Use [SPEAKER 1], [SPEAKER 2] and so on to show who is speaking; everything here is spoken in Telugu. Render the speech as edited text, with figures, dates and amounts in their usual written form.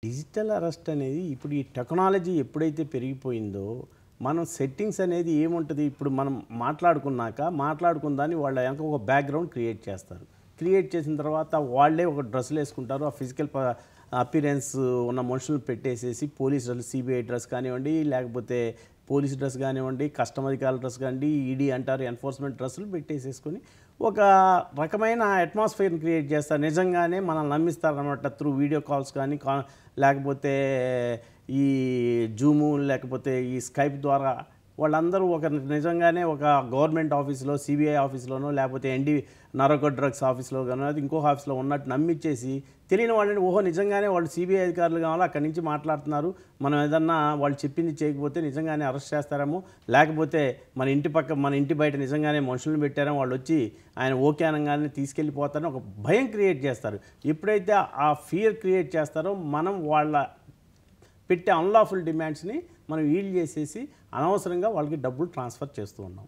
[SPEAKER 1] డిజిటల్ అరెస్ట్ అనేది ఇప్పుడు ఈ టెక్నాలజీ ఎప్పుడైతే పెరిగిపోయిందో, మనం సెట్టింగ్స్ అనేది ఏముంటది, ఇప్పుడు మనం మాట్లాడుకున్న దాన్ని వాళ్ళ వెనక ఒక బ్యాక్‌గ్రౌండ్ క్రియేట్ చేస్తారు. క్రియేట్ చేసిన తర్వాత వాళ్ళే ఒక డ్రెస్సులేసుకుంటారు. ఆ ఫిజికల్ అపియరెన్స్ ఉన్న మనుషులను పెట్టేసేసి పోలీస్ డ్రెస్, సీబీఐ డ్రెస్ కానివ్వండి, లేకపోతే పోలీస్ డ్రెస్ కానివ్వండి, కస్టమ్ అధికారుల డ్రెస్ కానివ్వండి, ఈడీ అంటారు ఎన్ఫోర్స్‌మెంట్ డ్రెస్సులు పెట్టేసేసుకొని ఒక రకమైన అట్మాస్ఫియర్‌ని క్రియేట్ చేస్తారు. నిజంగానే మనల్ని నమ్మిస్తారనమాట త్రూ వీడియో కాల్స్ కానీ, లేకపోతే ఈ జూము, లేకపోతే ఈ స్కైప్ ద్వారా వాళ్ళందరూ నిజంగానే ఒక గవర్నమెంట్ ఆఫీస్‌లో, సీబీఐ ఆఫీస్‌లోనో, లేకపోతే నార్కో డ్రగ్స్ ఆఫీస్‌లో గానో, అది ఇంకో ఆఫీస్‌లో ఉన్నట్టు నమ్మిచ్చేసి, తెలియని వాళ్ళని ఓహో! నిజంగానే వాళ్ళు సీబీఐ అధికారులు కావాలా, అక్కడి నుంచి మాట్లాడుతున్నారు. మనం ఏదన్నా వాళ్ళు చెప్పింది చేయకపోతే నిజంగానే అరెస్ట్ చేస్తారేమో, లేకపోతే మన ఇంటి బయట నిజంగానే మనుషులను పెట్టారేమో, వాళ్ళొచ్చి ఆయన ఓకే అనంగానే తీసుకెళ్ళిపోతారని ఒక భయం క్రియేట్ చేస్తారు. ఎప్పుడైతే ఆ ఫియర్ క్రియేట్ చేస్తారో, మనం వాళ్ళ పెట్టే అన్‌లాఫుల్ డిమాండ్స్‌ని మనం ఈల్డ్ చేసేసి అనవసరంగా వాళ్ళకి డబ్బులు ట్రాన్స్‌ఫర్ చేస్తూ ఉన్నాం.